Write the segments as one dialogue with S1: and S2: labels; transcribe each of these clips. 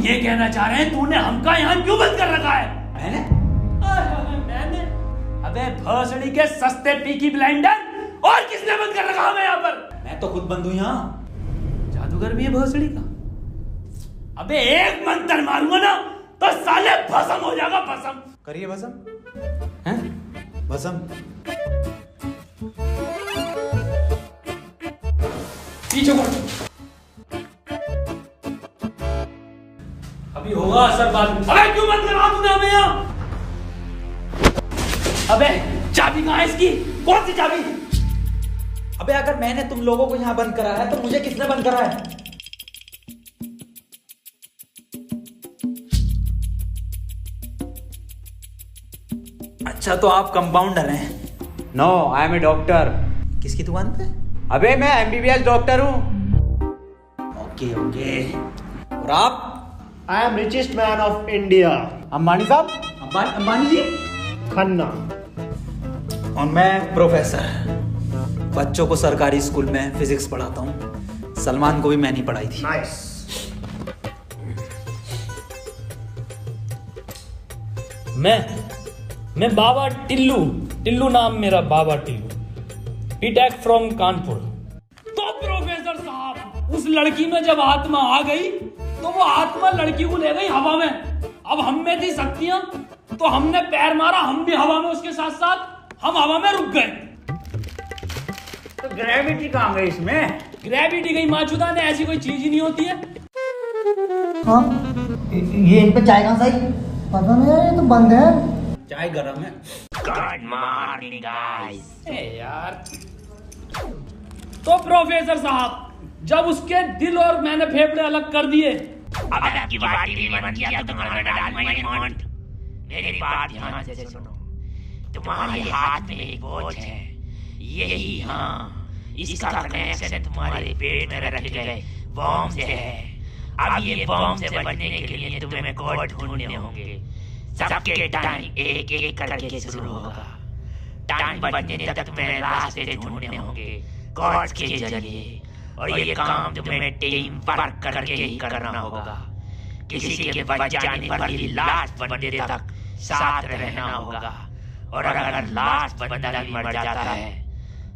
S1: ये कहना चाह रहे हैं तूने हमका यहाँ क्यों बंद कर रखा है? मैंने? अबे भोसड़ी के सस्ते पीकी ब्लाइंडर, और किसने बंद कर रखा हमें यहाँ पर? मैं तो खुद बंद हूँ यहाँ। जादूगर भी है भोसड़ी का। अबे एक मंत्र मारूंगा ना तो साले भस्म हो जाएगा, भस्म। करिए भस्म। हैं? भस्म। पीछे मुड़। अभी होगा असर बाद में। अबे क्यों बंद करा तूने हमें यहाँ? अबे चाबी कहाँ है इसकी? कौन सी चाबी? अबे अगर मैंने तुम लोगों को यहाँ बंद करा है तो मुझे किसने बंद करा है? अच्छा तो आप कंपाउंडर हैं?
S2: No, I am a doctor.
S1: किसकी दुकान पे?
S2: अबे मैं MBBS डॉक्टर हूँ।
S1: Okay okay. और आप?
S3: I am richest man of India.
S2: Ambani साहब?
S1: अंबानी जी?
S3: खन्ना।
S1: और मैं प्रोफेसर, बच्चों को सरकारी स्कूल में फिजिक्स पढ़ाता हूँ। सलमान को भी मैंने पढ़ाई थी।
S3: नाइस।
S4: मैं बाबा टिल्लू नाम मेरा, बाबा टिल्लू, बीटेक फ्रॉम कानपुर। तो प्रोफेसर साहब, उस लड़की में जब आत्मा आ गई तो वो आत्मा लड़की को ले गई हवा में। अब हम में थी शक्तियां तो हमने पैर मारा, हम भी हवा में उसके साथ साथ, हम हवा में रुक गए।
S2: तो ग्रेविटी कहाँ गई इसमें?
S4: ग्रेविटी गई माचुदा ने, ऐसी कोई चीज ही नहीं होती है।
S5: हाँ, ये इन पे चाय कहाँ से आई? पता नहीं यार, ये तो बंद है।
S1: चाय गरम है।
S4: Good morning guys. यार तो प्रोफेसर साहब, जब उसके दिल और मैंने फेफड़े अलग कर दिए,
S6: अब आपकी बात नहीं बन गया तो तुम्हारा डालूंगा ये मॉन्ट। मेरी बात ध्यान से सुनो। तुम्हारे हाथ में एक वॉच है, यही, हाँ, इसका कनेक्शन तुम्हारे पेट में रखे गए बॉम्ब से है। अब ये बॉम्ब से बचने के लिए तुम्हें कोड ढूंढने होंगे। सबके टाइम एक एक करके शुरू होगा। टाइम बचने तक तुम्हें रास्ते ढूंढने होंगे कोड के जरिए, और ये काम तुम्हें टीम वर्क करके ही करना होगा। किसी के बच जाने पर भी लास्ट बंदे तक साथ रहना होगा, और अगर लास्ट बंदा भी मर जाता है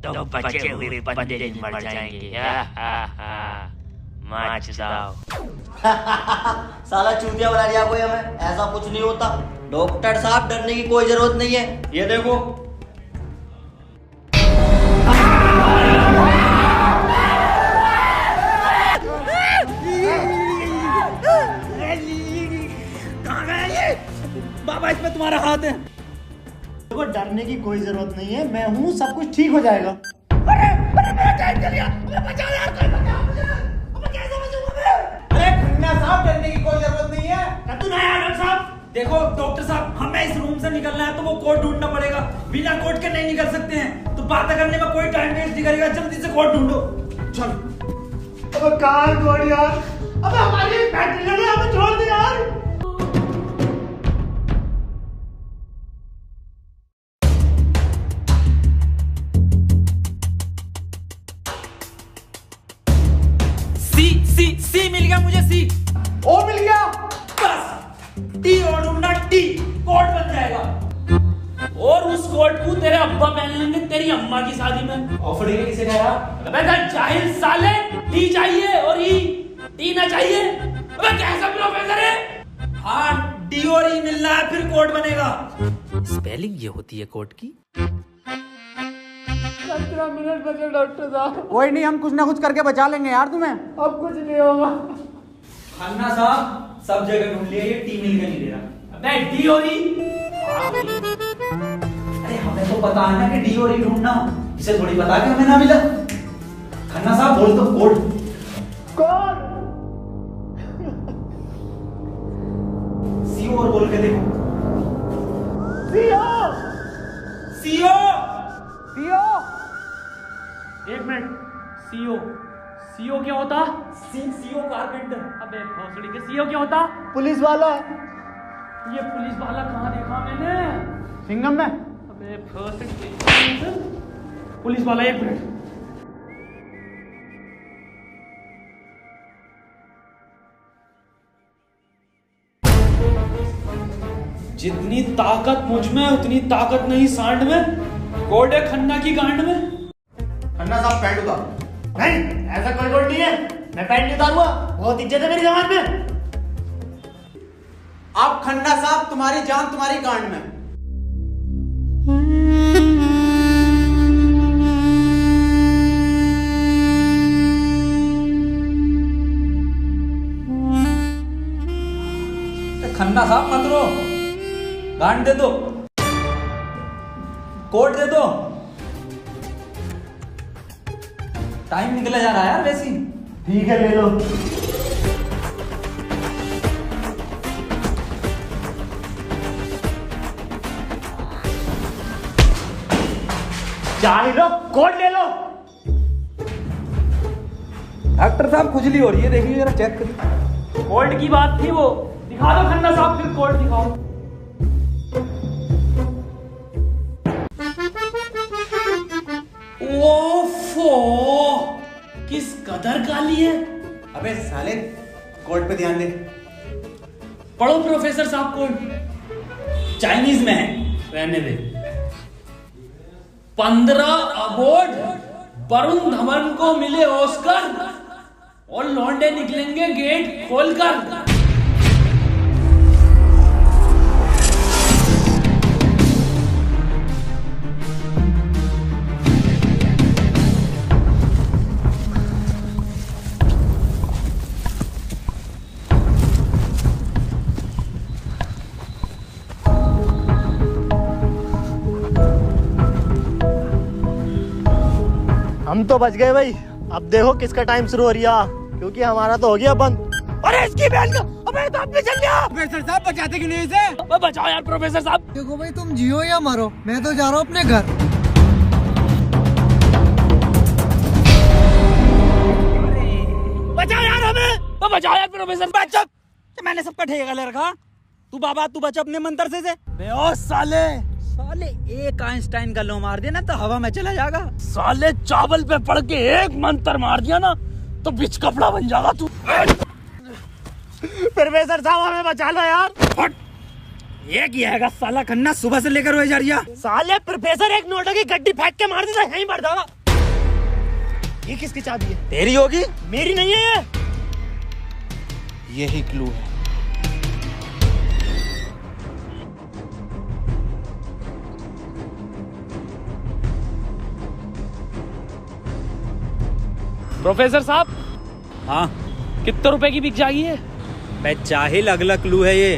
S6: तो बचे हुए बंदे भी मर जाएंगे। माच जाओ।
S5: साला चूतिया बना दिया कोई हमें, ऐसा कुछ नहीं होता। डॉक्टर साहब डरने की कोई जरूरत नहीं है, ये देखो।
S1: बाबा इसमें तुम्हारा हाथ है।
S3: देखो डरने की कोई जरूरत नहीं है, मैं हूँ, सब कुछ ठीक हो जाएगा।
S1: अरे खन्ना साहब, डरने की कोई जरूरत नहीं है। तू नहीं डॉक्टर साहब। देखो डॉक्टर साहब, हमें इस रूम से निकलना है तो वो कोड ढूंढना पड़ेगा। बिना कोड के नहीं निकल सकते हैं, तो बात करने में कोई टाइम वेस्ट नहीं करेगा। जल्दी से कोड ढूंढो। चल।
S3: अब कहाँ कोड यार? अब हमारी बैटरी लगे, हमें छोड़ दे यार।
S1: सी मिल गया मुझे। सी
S3: ओ मिल गया।
S1: बस टी और ढूंढना, टी कोड बन जाएगा।
S4: और उस कोट को तेरे अब्बा पहन लेंगे तेरी अम्मा की शादी में।
S1: ऑफर देके किसे कह रहा?
S4: अबे जाहिल साले, टी चाहिए और ई, टी ना चाहिए। अबे कैसा प्रोफेसर है?
S1: हाँ, डी और ई मिलना है फिर कोड बनेगा।
S7: स्पेलिंग ये होती है कोड की।
S3: 15 मिनट बचे डॉक्टर साहब।
S2: कोई नहीं, हम कुछ ना कुछ करके बचा लेंगे यार तुम्हें।
S3: अब कुछ नहीं होगा।
S1: खन्ना साहब सब जगह ढूंढ लिया, ये टी मिल के नहीं दे रहा।
S4: अबे डी और ई।
S1: अरे हमें तो पता है ना कि डी और ई ढूंढना, इसे थोड़ी पता कि हमें ना मिला। खन्ना साहब बोल तो कोड।
S3: कौन?
S1: सीओ और बोल के देखो।
S3: सीओ।
S1: सीओ।
S2: सीओ।
S4: एक मिनट, सीओ, सीओ क्या होता?
S1: CO carpenter.
S4: अबे भोसड़ी के सीओ क्या होता?
S3: पुलिस वाला।
S4: ये पुलिस वाला कहाँ देखा मैंने?
S2: सिंघम में।
S4: अबे भोसड़ी के पुलिस वाला, एक मिनट। जितनी ताकत मुझ में उतनी ताकत नहीं सांड में। कोड है खन्ना की गांड में।
S3: खन्ना साहब पैंट उतारो। नहीं, ऐसा कोई कोड नहीं है, मैं पैंट नहीं उतारूंगा, बहुत इज्जत है मेरी जमात में।
S2: अब खन्ना साहब तुम्हारी जान तुम्हारी गांड में।
S1: खन्ना साहब मत रो, गांड दे दो, कोट दे दो। टाइम निकला जा रहा है यार वैसे ही।
S3: ठीक है, ले लो। चाहे लो, कोड ले लो।
S1: डॉक्टर साहब खुजली हो रही है, देखिए जरा चेक करिए।
S4: कोड की बात थी वो, दिखा दो खन्ना साहब, फिर कोड दिखाओ। ओफो, किस कदर काली है।
S2: अबे साले, कोड पे ध्यान दे।
S4: पढ़ो प्रोफेसर साहब कोड।
S1: चाइनीज में है,
S4: रहने दे। 15 अवार्ड वरुण धवन को मिले ऑस्कर और लौंडे निकलेंगे गेट खोलकर।
S3: हम तो बच गए भाई। अब देखो किसका टाइम शुरू हो रहा, क्योंकि हमारा तो हो गया बंद। अरे इसकी बहन का, अबे तो अपने चल गया।
S2: प्रोफेसर साहब बचाते क्यों नहीं इसे?
S4: बचाओ यार प्रोफेसर साहब।
S8: देखो भाई, तुम जियो या मरो, मैं तो जा रहा हूँ अपने घर।
S4: बचाओ यार हमें, बचाओ यार प्रोफेसर।
S2: बचा, मैंने सबका ठेका ले रखा। तू बाबा तू बचा अपने मंत्र से।
S4: ओ साले,
S2: साले एक आइंस्टाइन का लो मार दिया ना तो हवा में चला जाएगा।
S4: साले चावल पे पड़ के एक मंत्र मार दिया ना तो बिच कपड़ा बन जाएगा तू।
S3: प्रोफेसर साहब हमें बचा लो यार।
S2: ये किया है साला खन्ना, सुबह से लेकर वही जा रही है।
S3: साले प्रोफेसर एक नोटों की गड्डी फेंक के मार देता, यहीं बढ़ जाएगा। ये किसकी चाबी है?
S2: तेरी होगी,
S3: मेरी नहीं है ये।
S2: यही क्लू है।
S4: प्रोफेसर साहब,
S2: हाँ
S4: कितने रुपए की बिक जाएगी है?
S2: मैं चाहिल, अगला क्लू है ये।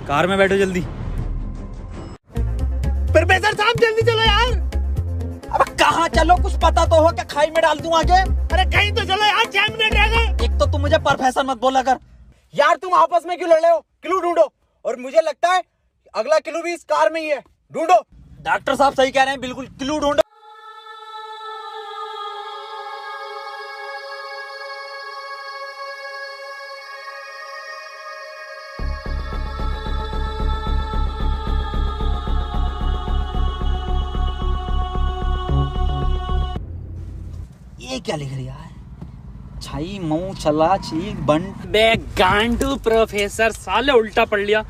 S2: कार में बैठो जल्दी।
S3: प्रोफेसर साहब जल्दी चलो यार।
S2: अब कहाँ चलो, कुछ पता तो हो, क्या खाई में डाल दूं आगे?
S3: अरे कहीं तो चलो यार, 6 मिनट रह गए।
S2: एक तो तुम मुझे प्रोफेसर मत बोला कर यार। तुम आपस में क्यों लड़ रहे हो? क्लू ढूंढो। और मुझे लगता है अगला क्लू भी इस कार में ही है, ढूंढो। डॉक्टर साहब सही कह रहे हैं, बिल्कुल क्लू ढूंढो। ये क्या लिख रही है? छाई मऊ चला चीक बंट
S4: बे गांडू प्रोफेसर, साले उल्टा पढ़ लिया।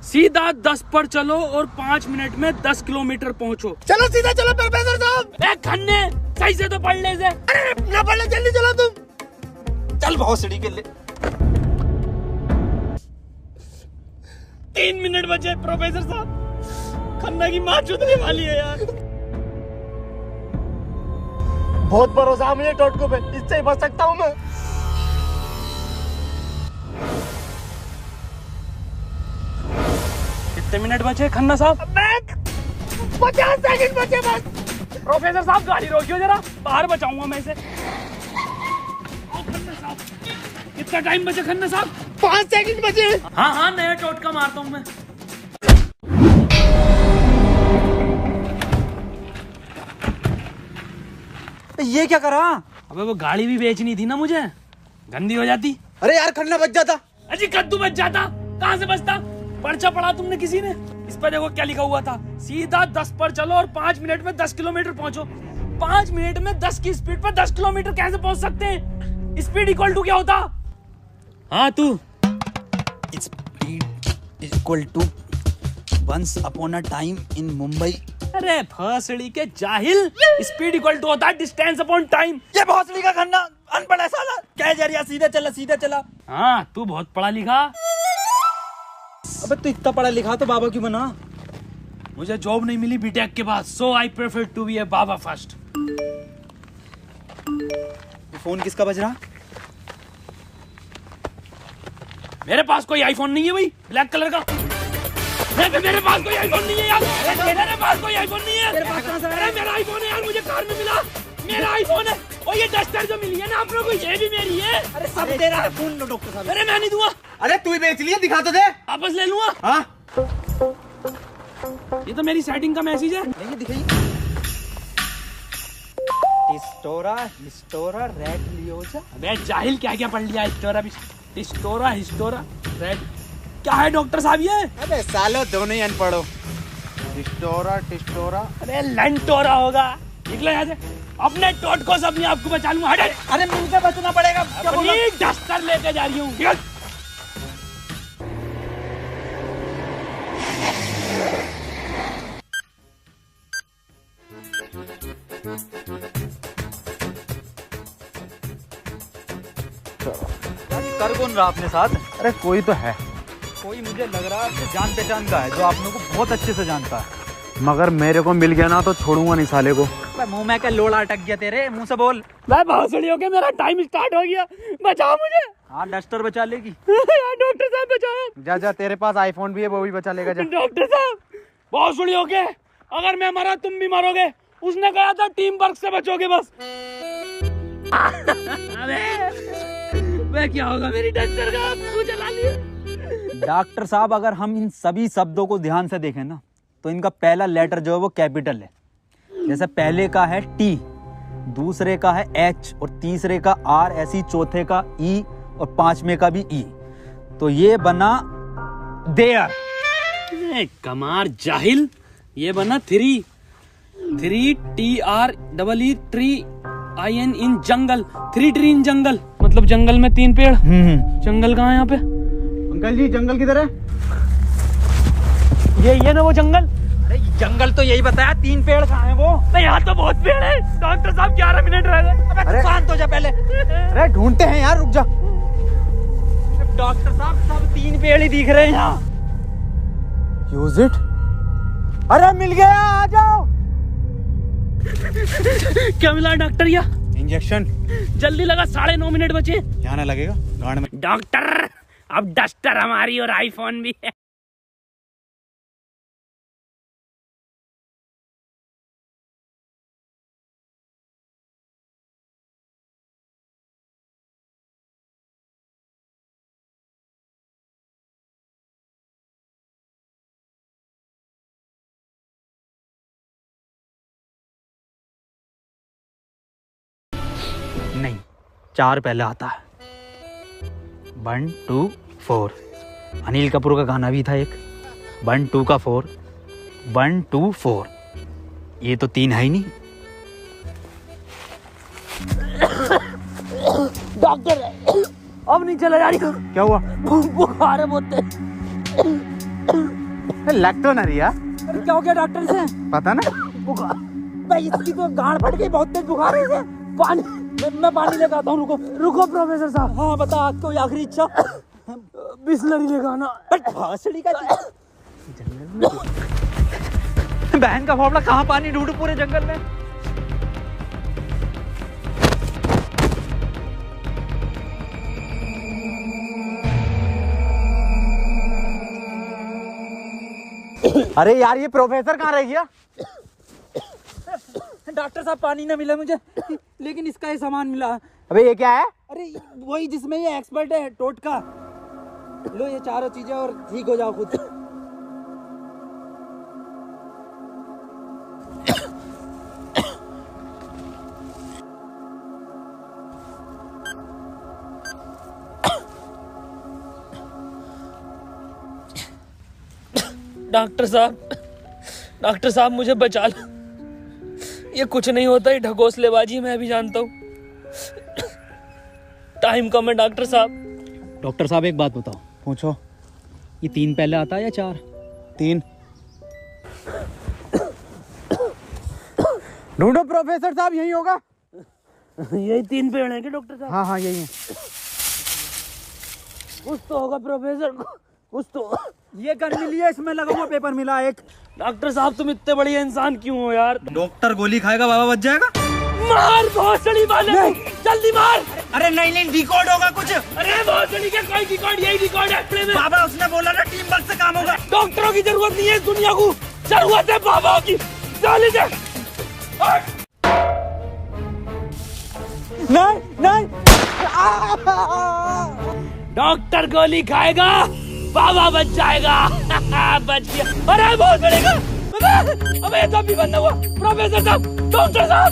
S4: सीधा 10 पर चलो और 5 मिनट में 10 किलोमीटर पहुंचो।
S3: चलो सीधा चलो प्रोफेसर साहब।
S4: ए खन्ने, सही से तो पढ़ ले से।
S3: अरे ना पढ़ ले, जल्दी चलो तुम।
S2: चल बहुत सीढ़ी के ले।
S4: 3 मिनट बचे प्रोफेसर साहब, खन्ना की माँ चुदने वाली है यार।
S3: बहुत भरोसा है मुझे टोटको पे, इससे ही बच सकता हूँ मैं।
S4: कितने मिनट बचे खन्ना साहब?
S3: 50 सेकंड बचे बस।
S4: प्रोफेसर साहब गाड़ी रोकियो जरा, बाहर बचाऊंगा मैं इसे। कितना टाइम बचा खन्ना साहब?
S3: 5 सेकंड बचे।
S4: हाँ हाँ, नया टोटका मारता हूँ मैं।
S2: ये क्या करा?
S4: अबे वो गाड़ी भी बेचनी थी ना मुझे, गंदी हो जाती।
S2: अरे यार खन्ना बच जाता।
S4: अजी कद्दू बच जाता, कहाँ से बचता? पर्चा पढ़ा तुमने किसी ने? इस पर देखो क्या लिखा हुआ था, सीधा 10 पर चलो और 5 मिनट में 10 किलोमीटर पहुंचो। 5 मिनट में 10 की स्पीड पर 10 किलोमीटर कैसे पहुंच सकते हैं? स्पीड इक्वल टू क्या होता? हाँ तू
S2: speed equal to once upon a time in Mumbai.
S1: अरे भोसड़ी के जाहिल, स्पीड इक्वल टू होता है डिस्टेंस अपॉन टाइम।
S2: ये भोसड़ी का खन्ना अनपढ़ है साला। क्या जरिया, सीधे चला सीधे चला।
S1: हाँ तू बहुत पढ़ा लिखा।
S2: अबे तू इतना पढ़ा लिखा तो बाबा क्यों बना?
S1: मुझे जॉब नहीं मिली बीटेक के बाद, so I prefer to be a baba first.
S2: Phone किसका बज रहा?
S1: मेरे पास कोई आईफोन नहीं है भाई, ब्लैक कलर का। मेरे पास कोई आईफोन नहीं है यार। मेरे पास कोई आईफोन नहीं है। अरे मेरा आईफोन है यार, मुझे कार में मिला। मेरा आईफोन है। और ये डस्टर जो मिली है ना आप लोगों को, ये भी मेरी है।
S2: अरे सब तेरा है। फोन लो डॉक्टर साहब।
S1: अरे मैं नहीं दूंगा।
S2: अरे तू ही बेच लिया, दिखा तो दे।
S1: वापस ले लूंगा।
S2: हाँ
S1: ये तो मेरी सेटिंग का मैसेज है।
S2: नहीं दिखाइए। टिस्टोरा हिस्टोरा रेड लियोजा।
S1: अबे जाहिल क्या क्या पढ़ लिया? हिस्टोरा रेड क्या है डॉक्टर साहब ये?
S2: अबे सालो दोनों ही अनपढ़ हो। टिस्टोरा।
S1: अरे लंटोरा होगा। निकलो यहाँ से। अपने टोटको से अपने आप को बचा लूंगा। हट।
S2: अरे मिलकर बचना पड़ेगा। क्या बोल रहा है?
S1: अपनी डस्टर लेके जा रही हूँ।
S2: कर कौन रहा अपने साथ? अरे कोई तो है। कोई मुझे लग रहा है जान पहचान का है, जो आप लोगों को बहुत अच्छे से जानता है।
S3: मगर मेरे को मिल गया ना तो छोड़ूंगा नहीं साले को।
S2: मुंह में क्या लोड़ा अटक गया तेरे? मुंह से बोल।
S1: मैं भोसड़ी हो गया, मेरा टाइम स्टार्ट हो गया। बचाओ मुझे।
S2: हाँ डस्टर बचा लेगी।
S1: डॉक्टर साहब बचाओ।
S3: जा जा, तेरे पास आईफोन भी है, वो भी बचा लेगा। जा
S1: डॉक्टर साहब भोसड़ी हो गए, अगर मैं मरा तुम भी मरोगे। उसने कहा था टीम वर्क से बचोगे बस। मैं क्या होगा मेरी डस्टर का? तू चला लिया।
S2: डॉक्टर साहब अगर हम इन सभी शब्दों को ध्यान से देखें ना, तो इनका पहला लेटर जो है वो कैपिटल है। जैसे पहले का है टी, दूसरे का है एच और तीसरे का आर, ऐसी चौथे का ई और पांचवें का भी ई। तो ये बना देयर।
S1: कमार जाहिल, ये बना three TREE tree IN in jungle. 3 tree in jungle, मतलब जंगल में 3 पेड़। जंगल कहाँ है यहाँ पे?
S3: अंकल जी जंगल किधर है?
S1: ये ना वो जंगल।
S2: अरे जंगल तो यही बताया, 3 पेड़ कहाँ हैं वो?
S1: तो यहाँ तो बहुत पेड़ है। डॉक्टर साहब 11 मिनट रह गए।
S2: अरे शांत हो जा पहले।
S3: अरे ढूंढते हैं यार, रुक जा।
S2: डॉक्टर साहब सब 3 पेड़ ही दिख रहे हैं यहाँ।
S3: Use it. अरे मिल गया, आ जाओ।
S1: क्या मिला डॉक्टर? या
S3: इंजेक्शन
S1: जल्दी लगा, 9.5 मिनट बचे।
S3: यहाँ ना लगेगा गांड में।
S1: डॉक्टर अब डस्टर हमारी और आईफोन भी है।
S2: नहीं, 4 पहले आता है। 1 2 4। अनिल कपूर का गाना भी था एक। 1 2 का 4, 1 2 4। ये तो 3 है ही नहीं।
S1: डॉक्टर अब नहीं चला जा रही।
S3: क्या हुआ?
S1: बुखार है बहुत।
S3: लग तो ना रही यार।
S1: अरे क्या हो गया डॉक्टर से?
S3: पता ना।
S1: बुखार भाई, इसकी तो गांड फट गई, बहुत तेज बुखार है इसे। पानी, मैं पानी लेकर आता हूँ। रुको प्रोफेसर साहब।
S2: हाँ बता, आज कोई आखिरी इच्छा?
S1: बिस्लरी लेकर आना।
S2: बहन का फावड़ा, कहाँ पानी ढूंढूं पूरे जंगल में?
S3: अरे यार ये प्रोफेसर कहाँ रह गया?
S2: डॉक्टर साहब पानी ना मिला मुझे, लेकिन इसका ये सामान मिला।
S3: अबे ये क्या है?
S2: अरे वही जिसमें ये एक्सपर्ट है, टोटका। लो ये चारों चीजें और ठीक हो जाओ खुद।
S4: डॉक्टर साहब मुझे बचा लो। ये कुछ नहीं होता, ये ढकोसलेबाजी मैं भी जानता हूँ। टाइम कम है डॉक्टर साहब।
S2: डॉक्टर साहब एक बात बताओ।
S3: पूछो।
S2: ये 3 पहले आता है या 4?
S3: 3।
S2: ढूंढो प्रोफेसर साहब, यही होगा।
S1: यही 3 पेड़ हैं कि डॉक्टर साहब?
S2: हाँ हाँ यही है।
S1: कुछ तो होगा प्रोफेसर, कुछ तो।
S2: ये गन मिली है, इसमें लगा हुआ पेपर मिला एक।
S1: डॉक्टर साहब तुम इतने बड़े इंसान क्यों हो यार?
S2: डॉक्टर गोली खाएगा, बाबा बच जाएगा।
S1: मार भोसड़ी वाले को, जल्दी मार।
S2: अरे नहीं डिकोड होगा कुछ।
S1: अरे भोसड़ी का कोई डिकोड, यही डिकोड है प्ले में।
S2: बाबा उसने बोला ना टीम वर्क से काम होगा।
S1: डॉक्टरों की जरूरत नहीं है इस दुनिया को, जरूरत है बाबा की। चले
S2: नहीं
S1: डॉक्टर गोली खाएगा, बाबा बच जाएगा। बच गया। अरे बहुत बड़ेगा। अबे तो भी बंद हुआ। प्रोफेसर साहब, डॉक्टर साहब,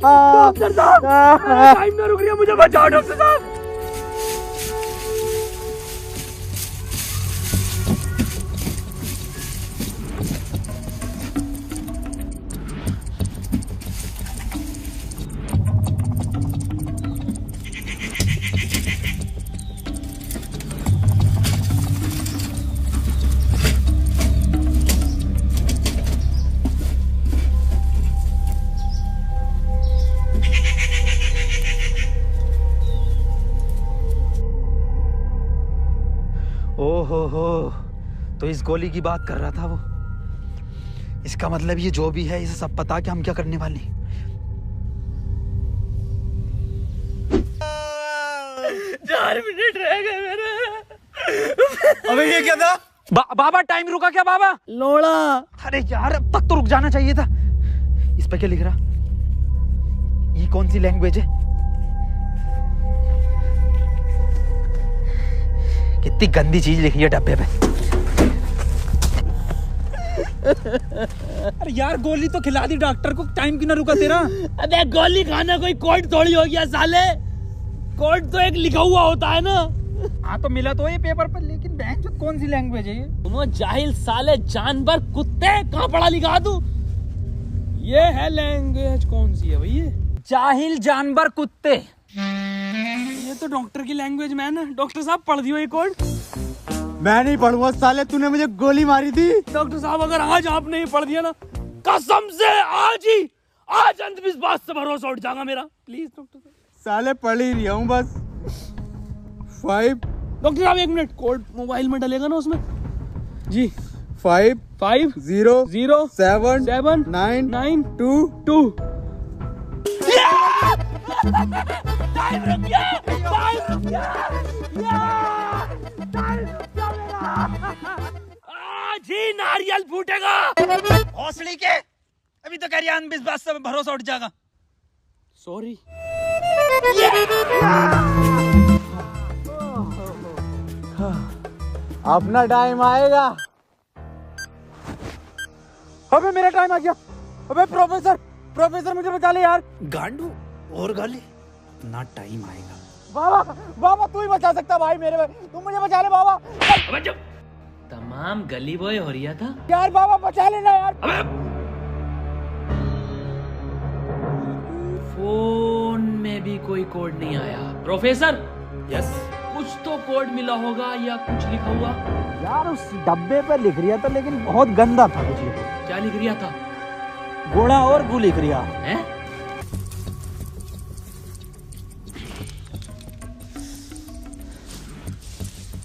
S1: डॉक्टर साहब, टाइम ना रुक रही है, मुझे बचाओ डॉक्टर साहब।
S2: ओहो, तो इस गोली की बात कर रहा था वो। इसका मतलब ये जो भी है, इसे सब पता कि हम क्या करने वाले हैं।
S1: 4 मिनट रह गए मेरे।
S2: अबे ये क्या था? बाबा टाइम रुका क्या बाबा?
S1: लोड़ा।
S2: अरे यार अब तक तो रुक जाना चाहिए था। इस पे क्या लिख रहा? ये कौन सी लैंग्वेज है? कितनी गंदी चीज लिखी है डब्बे पे। अरे यार गोली तो खिला दी डॉक्टर को, टाइम क्यों ना रुका तेरा?
S1: अबे गोली खाना कोई कोड थोड़ी हो गया साले। कोड तो एक लिखा हुआ होता है ना।
S2: हाँ तो मिला तो ये पेपर पर, लेकिन बैंक में कौन सी लैंग्वेज है ये?
S1: तुम जाहिल साले, जानवर कुत्ते, कहाँ पढ़ा लिखा तू? ये है लैंग्वेज, कौन सी है भाई ये?
S2: जाहिल जानवर कुत्ते।
S1: ये तो डॉक्टर की लैंग्वेज में है ना। डॉक्टर साहब पढ़ दियो ये कोड।
S3: मैं नहीं पढ़ूंगा साले, तूने मुझे गोली मारी थी।
S1: डॉक्टर साहब अगर आज आपने ही पढ़ दिया ना, कसम से आज अंधविश्वास से भरोसा उठ जाएगा मेरा। प्लीज डॉक्टर साहब।
S3: साले पढ़ ही रहा हूँ बस। 5
S1: डॉक्टर साहब 1 मिनट, कोड मोबाइल में डलेगा ना उसमें जी।
S3: 5
S1: 5
S3: 0
S1: 0
S3: 7
S1: 7
S3: 9
S1: 9
S3: 2
S1: 2। टाइम रुक गया, टाइम रुक गया, टाइम रुक गया मेरा। आज ही नारियल फूटेगा।
S2: हौसली के अभी तो कह रही अंधविश्वास से भरोसा उठ जाएगा।
S1: सॉरी।
S3: अपना टाइम आएगा।
S2: अबे मेरा टाइम आ गया। अबे प्रोफेसर मुझे बचा ले यार।
S7: गांडू और गाली, ना टाइम आएगा।
S3: बाबा तू ही बचा सकता भाई मेरे, तुम मुझे बचा ले बाबा।
S1: अबे जब तमाम गली बॉय हो रहा था
S3: यार बाबा बचा लेना यार।
S1: फोन में भी कोई कोड नहीं आया। प्रोफेसर, यस, कुछ तो कोड मिला होगा या कुछ लिखा हुआ।
S2: यार उस डब्बे पे लिख रिया था, लेकिन बहुत गंदा था कुछ लिखा।
S1: क्या लिख रिया था?
S2: गोड़ा और गु लिख रिया
S1: है।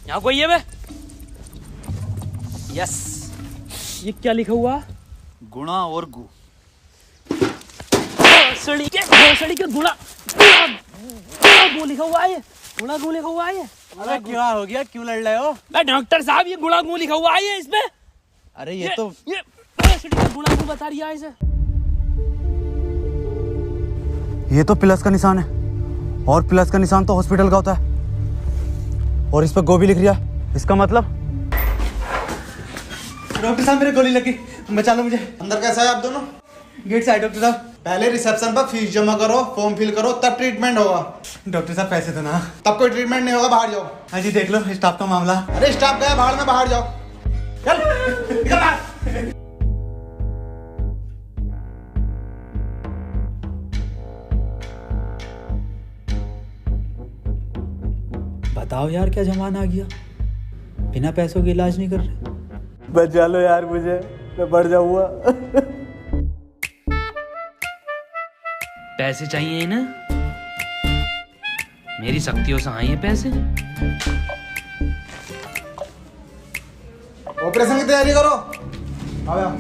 S1: यहाँ कोई है बे?
S2: यस,
S1: ये क्या लिखा हुआ?
S2: गुणा और गु।
S1: भोसड़ी के गुणा गु लिखा हुआ है। गुणा गु लिखा हुआ है।
S3: अरे क्या हो गया, क्यों लड़ रहे हो?
S1: डॉक्टर साहब ये गुणा गु लिखा हुआ है इसमें।
S3: अरे ये तो
S1: भोसड़ी का गुणा गु बता रही है इसे।
S3: ये तो प्लस का निशान है, और प्लस का निशान तो हॉस्पिटल का होता है, और इस पर गोभी लिख रिया। इसका मतलब
S9: डॉक्टर साहब मेरे गोली लगी, बचा लो मुझे। अंदर कैसा है आप दोनों? गेट से आए डॉक्टर साहब। पहले रिसेप्शन पर फीस जमा करो, फॉर्म फिल करो, तब ट्रीटमेंट होगा। डॉक्टर साहब पैसे तो ना, तब कोई ट्रीटमेंट नहीं होगा, बाहर जाओ। हाँ जी देख लो स्टाफ का मामला। अरे स्टाफ गया बाहर में, बाहर जाओ। चल निकल बाहर।
S2: बताओ यार क्या जमाना आ गया, बिना पैसों के इलाज नहीं कर रहे।
S3: बचा लो यार मुझे। मैं बढ़ जाऊंगा।
S4: पैसे चाहिए ना? मेरी शक्तियों से आए हैं पैसे।
S9: ऑपरेशन की तैयारी करो। आओ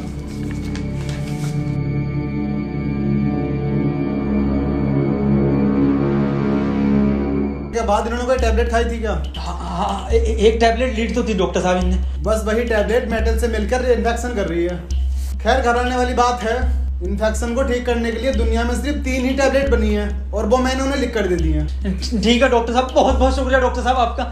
S9: क्या बाद इन्होंने कोई टैबलेट खाई थी क्या?
S2: हाँ, एक टैबलेट लीड तो थी डॉक्टर साहब इनने।
S9: बस वही टैबलेट मेटल से मिलकर इन्फेक्शन कर रही है। खैर घबराने वाली बात है, इन्फेक्शन को ठीक करने के लिए दुनिया में सिर्फ 3 ही टैबलेट बनी है और वो मैंने उन्हें लिख कर दे दी है।
S2: ठीक है डॉक्टर साहब, बहुत बहुत शुक्रिया डॉक्टर साहब आपका।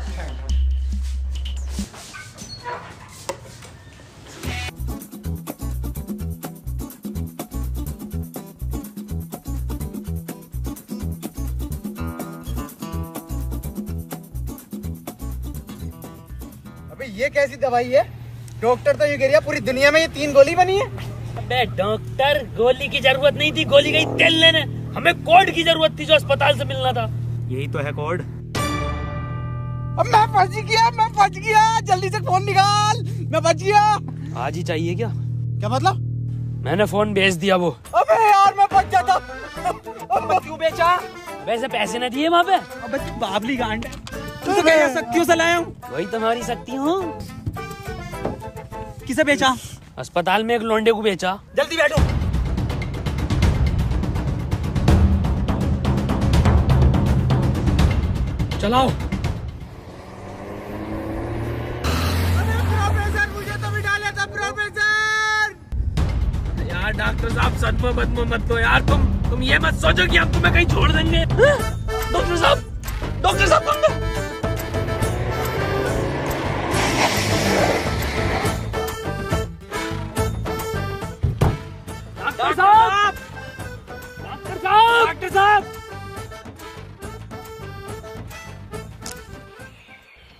S3: अबे ये कैसी दवाई है? डॉक्टर तो ये कह रहा पूरी दुनिया में ये 3 गोली बनी है।
S4: अबे डॉक्टर, गोली की जरूरत नहीं थी, गोली गई तेल लेने। हमें कोड की जरूरत थी जो अस्पताल से मिलना था।
S2: यही तो है कोड।
S3: अब मैं फंस गया, जल्दी से फोन निकाल, मैं बच गया।
S4: आज ही चाहिए क्या?
S3: क्या मतलब?
S4: मैंने फोन भेज दिया वो।
S3: अबे यार मैं बच जाता।
S4: अब क्यों बेचा? वैसे पैसे न दिए वहाँ पे।
S2: अबे बाबली गांड, तू तो कह शक्तियों से लाया हूँ।
S4: वही तुम्हारी शक्ति हूँ।
S2: किसे बेचा?
S4: अस्पताल में एक लोंडे को बेचा।
S2: जल्दी बैठो।
S4: चलाओ।
S3: प्रोफेसर मुझे तो बिठा लेता प्रोफेसर।
S4: यार डॉक्टर साहब सदमा बदमा मत दो यार। तुम ये मत सोचो कि हम तुम्हें कहीं छोड़ देंगे। डॉक्टर साहब डॉक्टर साहब।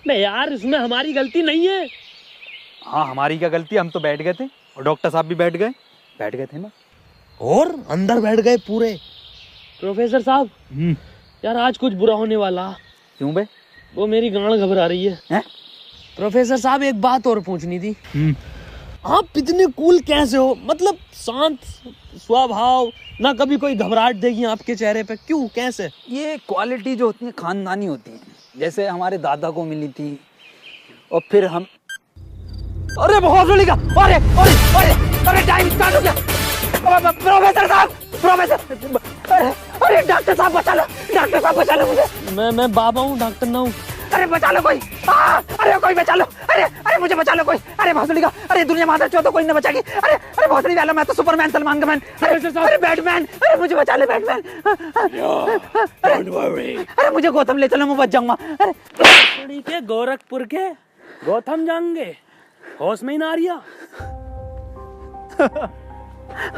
S4: नहीं यार, इसमें हमारी गलती नहीं है।
S2: हाँ हमारी क्या गलती, हम तो बैठ गए थे और डॉक्टर साहब भी बैठ गए थे ना।
S3: और अंदर बैठ गए पूरे।
S4: प्रोफेसर साहब यार आज कुछ बुरा होने वाला।
S2: क्यों बे?
S4: वो मेरी गांड घबरा रही है। प्रोफेसर साहब एक बात और पूछनी थी। आप इतने कूल कैसे हो? मतलब शांत स्वभाव, ना कभी कोई घबराहट देगी आपके चेहरे पे, क्यों कैसे?
S2: ये क्वालिटी जो होती है खानदानी होती है, जैसे हमारे दादा को मिली थी और फिर हम। अरे बहुत जल्दी का, अरे टाइम स्टार्ट हो गया। प्रोफेसर साहब, अरे डॉक्टर साहब बचा लो मुझे।
S4: मैं बाबा हूँ, डॉक्टर ना हूँ।
S2: अरे बचा लो कोई, अरे कोई बचा लो, अरे मुझे बचा लो कोई। अरे भोसड़ी का, अरे दुनिया माता चो तो कोई न बचाएगी। अरे भोसड़ी वाला, मैं तो सुपरमैन, सलमान का मैन, अरे बैटमैन, अरे मुझे बचा ले बैटमैन। अरे मुझे गौतम ले चलो, मैं बच जाऊंगा।
S4: अरे के गोरखपुर के गौतम जाएंगे, होश में ही ना आ रिया।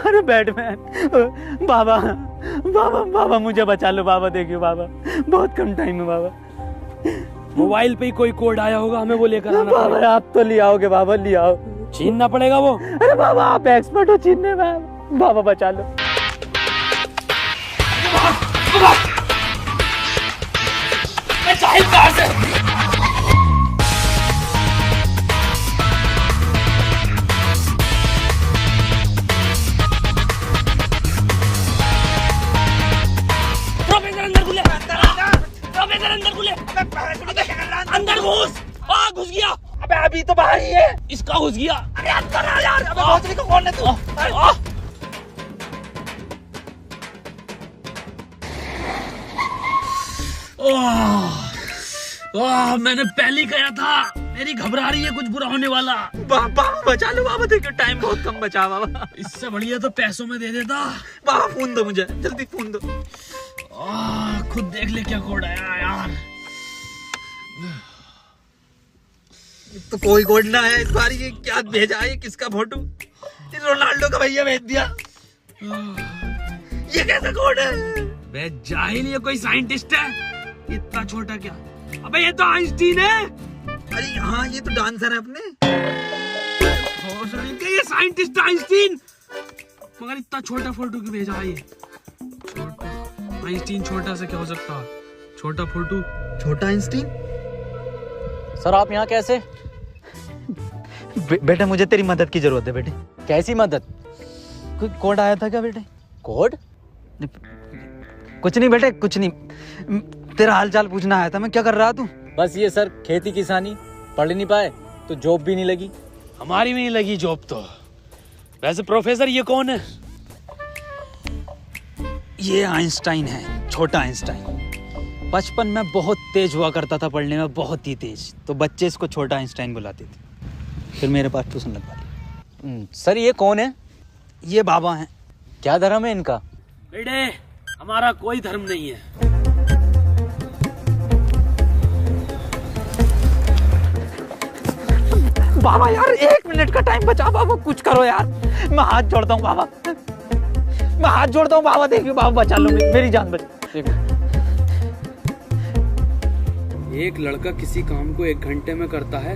S2: अरे बैटमैन, बाबा मुझे बचा लो बाबा, देखियो बाबा बहुत कम टाइम है बाबा।
S4: मोबाइल पे ही कोई कोड आया होगा, हमें वो लेकर आना
S2: बाबा। आप तो ले आओगे बाबा, ले आओ।
S4: छीनना पड़ेगा वो।
S2: अरे बाबा आप एक्सपर्ट हो छीनने में, बाबा बचा लो।
S4: अंदर घुस। घुस गया।
S2: अबे अभी तो बाहर ही है।
S4: इसका घुस गया।
S2: अरे अंदर आ यार। अबे भोसड़ी को खोलने तू।
S4: मैंने पहले ही कहा था, मेरी घबरा रही है, कुछ बुरा होने वाला।
S2: बाबा बचा लो बाबा, देखो टाइम बहुत कम बचा बाबा।
S4: इससे बढ़िया तो पैसों में दे देता।
S2: बाबा फोन दो मुझे, जल्दी फोन दो।
S4: खुद देख ले क्या कोड आया यार।
S2: तो कोई कोड ना है इस बार। ये क्या भेजा है, किसका फोटो? रोनाल्डो का भैया भेज दिया। ये कैसा कोड है?
S4: बे जाहिल, ये कोई साइंटिस्ट है? इतना छोटा क्या? अबे ये तो आइंस्टीन है।
S2: अरे हाँ ये तो डांसर है अपने।
S4: ये साइंटिस्ट आइंस्टीन, मगर इतना छोटा फोटो क्यों भेजा है? ये आइंस्टीन छोटा से क्या हो सकता? छोटा फोटो,
S2: छोटा आइंस्टीन।
S5: सर आप यहाँ कैसे?
S2: बेटा मुझे तेरी मदद की जरूरत है बेटे। कैसी मदद? कोई कोड आया था क्या बेटे? कोड? कुछ नहीं बेटे, कुछ नहीं। तेरा हाल चाल पूछना आया था मैं। क्या कर रहा तू?
S10: बस ये सर, खेती किसानी। पढ़ नहीं पाए तो जॉब भी नहीं लगी।
S1: हमारी भी नहीं लगी जॉब तो। वैसे प्रोफेसर ये कौन है?
S2: ये आइंस्टाइन है, छोटा आइंस्टाइन। बचपन में बहुत तेज हुआ करता था पढ़ने में, बहुत ही तेज। तो बच्चे इसको छोटा आइंस्टाइन बुलाते थे। फिर मेरे पास ट्यूशन लगवा दी।
S10: सर ये कौन है?
S2: ये बाबा हैं।
S10: क्या धर्म है इनका?
S1: बेटे हमारा कोई धर्म नहीं है।
S2: बाबा यार 1 मिनट का टाइम बचा बाबा, कुछ करो यार। मैं हाथ जोड़ता हूँ बाबा, मैं हाथ जोड़ता हूँ बाबा। देखिए बाबा बचा लो, मेरी जान बचा।
S4: एक लड़का किसी काम को 1 घंटे में करता है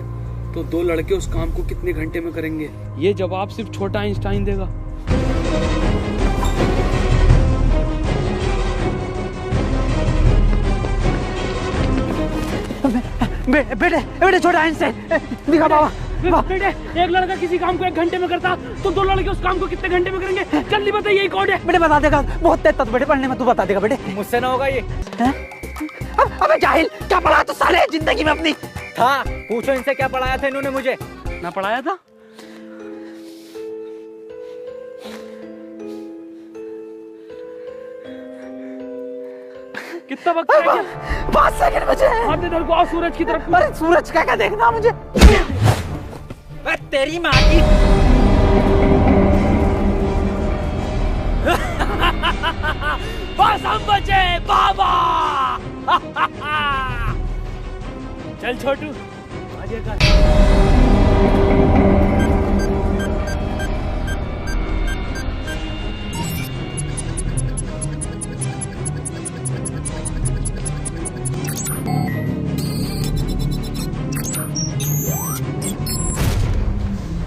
S4: तो 2 लड़के उस काम को कितने घंटे में करेंगे? ये जवाब सिर्फ छोटा आइंस्टाइन देगा।
S2: बेटे छोटा आइंस्टाइन दिखा बाबा।
S4: बेटे एक लड़का किसी काम को 1 घंटे में करता तो 2 लड़के उस काम को कितने घंटे में करेंगे? जल्दी बताइए, यही कोड है।
S2: बेटे बता देगा, बहुत तेज था बेटे पढ़ने में, तू बता देगा बेटे।
S10: मुझसे ना होगा ये।
S2: अबे जाहिल, क्या पढ़ा तो साले जिंदगी में अपनी?
S10: था, पूछो इनसे क्या पढ़ाया था इन्होंने मुझे।
S4: ना पढ़ाया था? कितना वक्त रह गया?
S2: 5 सेकंड बचे हैं।
S4: हाथ इधर को आओ, सूरज की तरफ।
S2: अरे सूरज क्या देखना मुझे? तेरी माँ की।
S1: बस हम बचे बाबा। चल छोटू आगे कर।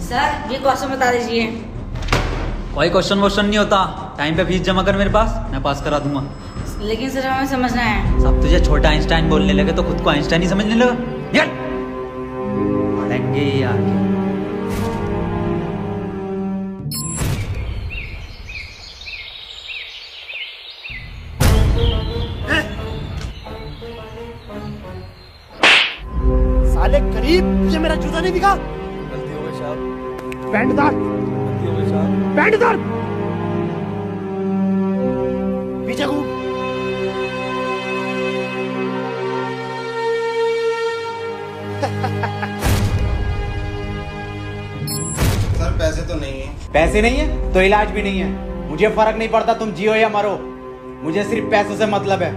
S11: सर ये क्वेश्चन बता दीजिए।
S2: कोई क्वेश्चन वोश्चन नहीं होता। टाइम पे फीस जमा कर मेरे पास, मैं पास करा दूंगा।
S11: लेकिन सर हमें समझना है।
S2: सब तुझे छोटा आइंस्टाइन बोलने लगे तो खुद को आइंस्टाइन ही समझने लगा। यार पढ़ेंगे यार।
S3: साले गरीब, ये मेरा जूता नहीं दिखा।
S10: गलती हो गई साहब।
S3: पैंट उतार,
S10: गलती हो गई साहब।
S3: पैंट उतार, पीछे घूम।
S9: सर पैसे तो नहीं है।
S10: पैसे नहीं है तो इलाज भी नहीं है। मुझे फर्क नहीं पड़ता तुम जियो या मरो, मुझे सिर्फ पैसों से मतलब है।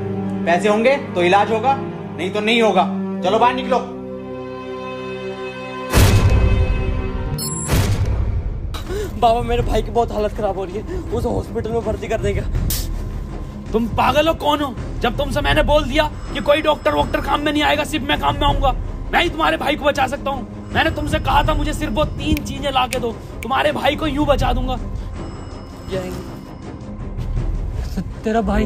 S10: पैसे होंगे तो इलाज होगा, नहीं तो नहीं होगा। चलो बाहर निकलो।
S4: बाबा मेरे भाई की बहुत हालत खराब हो रही है, उसे हॉस्पिटल में भर्ती कर देगा।
S1: तुम पागल हो कौन हो? जब तुमसे मैंने बोल दिया कि कोई डॉक्टर वॉक्टर काम में नहीं आएगा, सिर्फ मैं काम में आऊंगा। मैं ही तुम्हारे भाई को बचा सकता हूँ। मैंने तुमसे कहा था मुझे सिर्फ वो 3 चीजें ला के दो, तुम्हारे भाई को यूं बचा दूंगा।
S4: तेरा भाई